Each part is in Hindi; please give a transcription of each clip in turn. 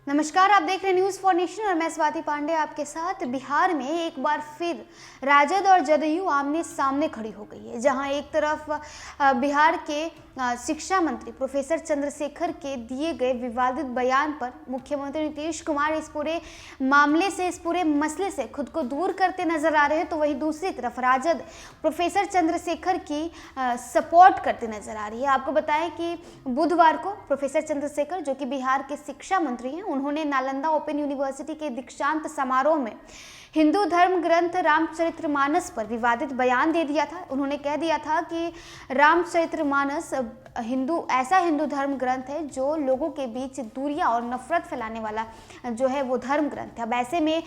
नमस्कार, आप देख रहे हैं न्यूज़ फॉर नेशन और मैं स्वाति पांडे आपके साथ। बिहार में एक बार फिर राजद और जदयू आमने सामने खड़ी हो गई है, जहां एक तरफ बिहार के शिक्षा मंत्री प्रोफेसर चंद्रशेखर के दिए गए विवादित बयान पर मुख्यमंत्री नीतीश कुमार इस पूरे मामले से, इस पूरे मसले से खुद को दूर करते नजर आ रहे हैं, तो वहीं दूसरी तरफ राजद प्रोफेसर चंद्रशेखर की सपोर्ट करते नजर आ रही है। आपको बताएं कि बुधवार को प्रोफेसर चंद्रशेखर, जो कि बिहार के शिक्षा मंत्री हैं, उन्होंने नालंदा ओपन यूनिवर्सिटी के दीक्षांत समारोह में हिंदू धर्म ग्रंथ रामचरितमानस पर विवादित बयान दे दिया था। उन्होंने कह दिया था कि रामचरितमानस ऐसा हिंदू धर्म ग्रंथ है जो लोगों के बीच दूरियां और नफरत फैलाने वाला जो है वो धर्म ग्रंथ है। अब ऐसे में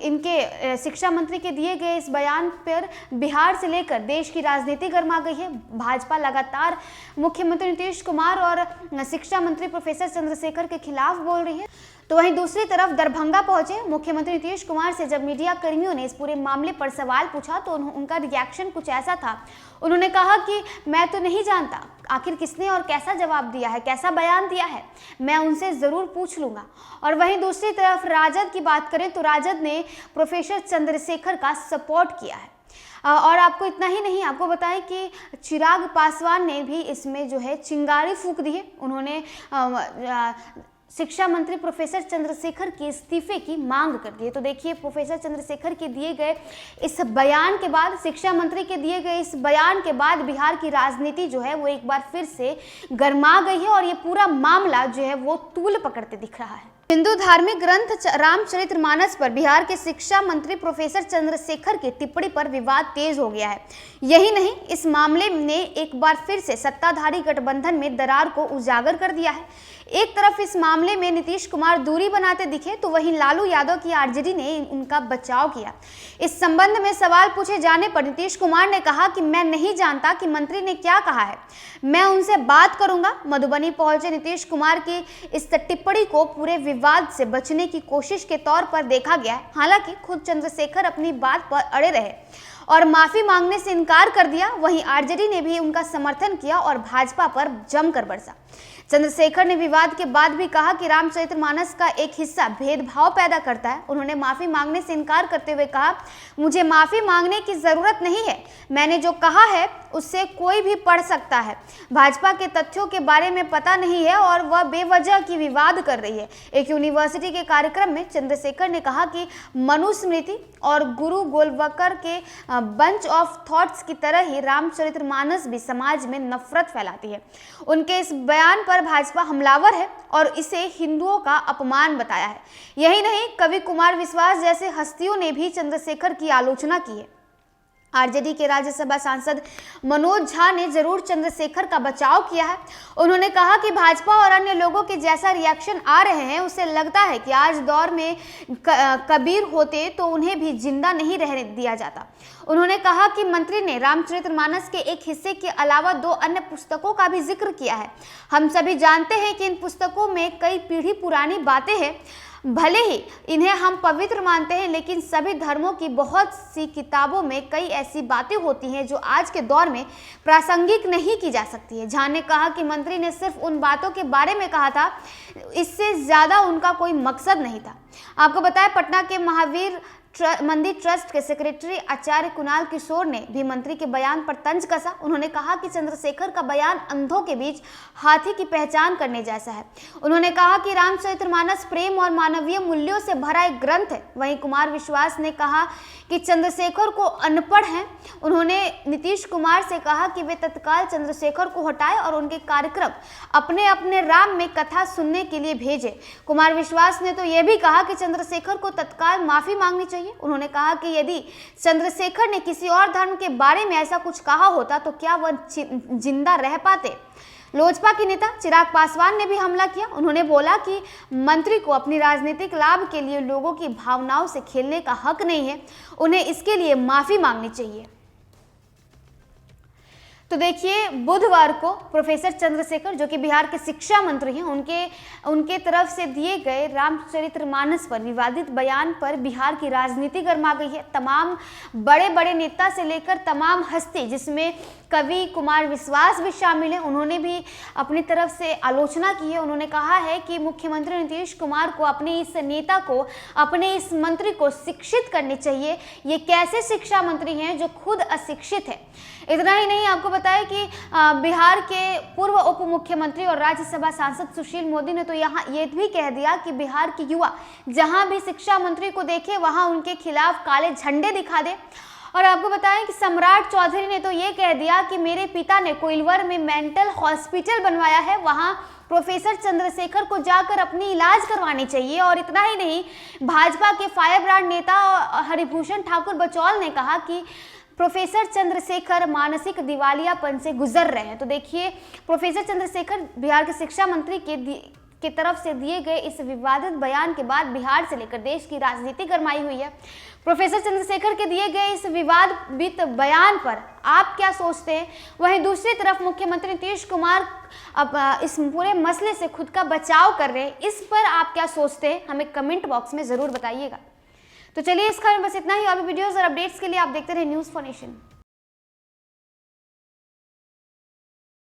इनके शिक्षा मंत्री के दिए गए इस बयान पर बिहार से लेकर देश की राजनीति गर्मा गई है। भाजपा लगातार मुख्यमंत्री नीतीश कुमार और शिक्षा मंत्री प्रोफेसर चंद्रशेखर के खिलाफ बोल रही है, तो वहीं दूसरी तरफ दरभंगा पहुंचे मुख्यमंत्री नीतीश कुमार से जब मीडिया कर्मियों ने इस पूरे मामले पर सवाल पूछा तो उनका रिएक्शन कुछ ऐसा था। उन्होंने कहा कि मैं तो नहीं जानता आखिर किसने और कैसा जवाब दिया है, कैसा बयान दिया है, मैं उनसे जरूर पूछ लूंगा। और वहीं दूसरी तरफ राजद की बात करें तो राजद ने प्रोफेसर चंद्रशेखर का सपोर्ट किया है। और आपको इतना ही नहीं, आपको बताएं कि चिराग पासवान ने भी इसमें जो है चिंगारी फूंक दी है। उन्होंने शिक्षा मंत्री प्रोफेसर चंद्रशेखर के इस्तीफे की मांग कर दी है। तो देखिए, प्रोफेसर चंद्रशेखर के दिए गए इस बयान के बाद, शिक्षा मंत्री के दिए गए इस बयान के बाद बिहार की राजनीति जो है वो एक बार फिर से गर्मा गई है और ये पूरा मामला जो है वो तूल पकड़ते दिख रहा है। हिंदू धार्मिक ग्रंथ रामचरितमानस पर बिहार के शिक्षा मंत्री प्रोफेसर चंद्रशेखर की टिप्पणी पर विवाद तेज हो गया है। यही नहीं, इस मामले ने एक बार फिर से सत्ताधारी गठबंधन में दरार को उजागर कर दिया है। एक तरफ इस मामले में नीतीश कुमार दूरी बनाते दिखे तो वहीं लालू यादव की आरजेडी ने उनका बचाव किया। इस संबंध में सवाल पूछे जाने पर नीतीश कुमार ने कहा कि मैं नहीं जानता कि मंत्री ने क्या कहा है, मैं उनसे बात करूंगा। मधुबनी पहुंचे नीतीश कुमार की इस टिप्पणी को पूरे विवाद से बचने की कोशिश के तौर पर देखा गया है। हालांकि खुद चंद्रशेखर अपनी बात पर अड़े रहे और माफी मांगने से इनकार कर दिया। वहीं आरजेडी ने भी उनका समर्थन किया और भाजपा पर जमकर बरसा। चंद्रशेखर ने विवाद के बाद भी कहा कि रामचरितमानस का एक हिस्सा भेदभाव पैदा करता है। उन्होंने माफी मांगने से इनकार करते हुए कहा, मुझे माफी मांगने की जरूरत नहीं है, मैंने जो कहा है उससे कोई भी पढ़ सकता है। भाजपा के तथ्यों के बारे में पता नहीं है और वह बेवजह की विवाद कर रही है। एक यूनिवर्सिटी के कार्यक्रम में चंद्रशेखर ने कहा कि मनुस्मृति और गुरु गोलवकर के बंच ऑफ थॉट्स की तरह ही रामचरितमानस भी समाज में नफरत फैलाती है। उनके इस बयान पर भाजपा हमलावर है और इसे हिंदुओं का अपमान बताया है। यही नहीं, कवि कुमार विश्वास जैसे हस्तियों ने भी चंद्रशेखर की आलोचना की है। आरजेडी के राज्यसभा सांसद मनोज झा ने जरूर चंद्रशेखर का बचाव किया है। उन्होंने कहा कि भाजपा और अन्य लोगों के जैसा रिएक्शन आ रहे हैं, उससे लगता है कि आज दौर में कबीर होते तो उन्हें भी जिंदा नहीं रहने दिया जाता। उन्होंने कहा कि मंत्री ने रामचरितमानस के एक हिस्से के अलावा 2 अन्य पुस्तकों का भी जिक्र किया है। हम सभी जानते हैं कि इन पुस्तकों में कई पीढ़ी पुरानी बातें हैं। भले ही इन्हें हम पवित्र मानते हैं, लेकिन सभी धर्मों की बहुत सी किताबों में कई ऐसी बातें होती हैं जो आज के दौर में प्रासंगिक नहीं की जा सकती है। झा ने कहा कि मंत्री ने सिर्फ उन बातों के बारे में कहा था, इससे ज्यादा उनका कोई मकसद नहीं था। आपको बताया, पटना के महावीर मंदिर ट्रस्ट के सेक्रेटरी आचार्य कुणाल किशोर ने भी मंत्री के बयान पर तंज कसा। उन्होंने कहा कि चंद्रशेखर का बयान अंधों के बीच हाथी की पहचान करने जैसा है। उन्होंने कहा कि रामचरितमानस प्रेम और मानवीय मूल्यों से भरा एक ग्रंथ है। वहीं कुमार विश्वास ने कहा कि चंद्रशेखर को अनपढ़ हैं। उन्होंने नीतीश कुमार से कहा कि वे तत्काल चंद्रशेखर को हटाए और उनके कार्यक्रम अपने अपने राम में कथा सुनने के लिए भेजे। कुमार विश्वास ने तो यह भी कहा कि चंद्रशेखर को तत्काल माफी मांगनी चाहिए। उन्होंने कहा कि यदि चंद्रशेखर ने किसी और धर्म के बारे में ऐसा कुछ कहा होता तो क्या वह जिंदा रह पाते। लोजपा के नेता चिराग पासवान ने भी हमला किया। उन्होंने बोला कि मंत्री को अपनी राजनीतिक लाभ के लिए लोगों की भावनाओं से खेलने का हक नहीं है, उन्हें इसके लिए माफी मांगनी चाहिए। तो देखिए बुधवार को प्रोफेसर चंद्रशेखर जो कि बिहार के शिक्षा मंत्री हैं उनके तरफ से दिए गए रामचरितमानस पर विवादित बयान पर बिहार की राजनीति गर्मा गई है। तमाम बड़े बड़े नेता से लेकर तमाम हस्ती जिसमें कवि कुमार विश्वास भी शामिल हैं, उन्होंने भी अपनी तरफ से आलोचना की है। उन्होंने कहा है कि मुख्यमंत्री नीतीश कुमार को अपने इस नेता को, अपने इस मंत्री को शिक्षित करनी चाहिए। ये कैसे शिक्षा मंत्री हैं जो खुद अशिक्षित है। इतना ही नहीं, आपको बताया कि बिहार के पूर्व उप मुख्यमंत्री और राज्यसभा सांसद सुशील मोदी ने तो यहाँ ये भी कह दिया कि बिहार के युवा जहाँ भी शिक्षा मंत्री को देखे वहाँ उनके खिलाफ काले झंडे दिखा दे। और आपको बताएं कि सम्राट चौधरी ने तो ये कह दिया कि मेरे पिता ने कोइलवर में मेंटल हॉस्पिटल बनवाया है, वहाँ प्रोफेसर चंद्रशेखर को जाकर अपनी इलाज करवानी चाहिए। और इतना ही नहीं, भाजपा के फायर ब्रांड नेता हरिभूषण ठाकुर बचौल ने कहा कि प्रोफेसर चंद्रशेखर मानसिक दिवालियापन से गुजर रहे हैं। तो देखिए प्रोफेसर चंद्रशेखर बिहार के शिक्षा मंत्री की तरफ से दिए गए इस विवादित बयान के बाद बिहार से लेकर देश की राजनीति गरमाई हुई है। प्रोफेसर चंद्रशेखर के दिए गए इस विवादित बयान पर आप क्या सोचते हैं? वहीं दूसरी तरफ मुख्यमंत्री नीतीश कुमार अब इस पूरे मसले से खुद का बचाव कर रहे हैं, इस पर आप क्या सोचते हैं? हमें कमेंट बॉक्स में जरूर बताइएगा। तो चलिए इस खबर में बस इतना ही। और भी वीडियोस और अपडेट्स के लिए आप देखते रहे न्यूज़ फॉर नेशन।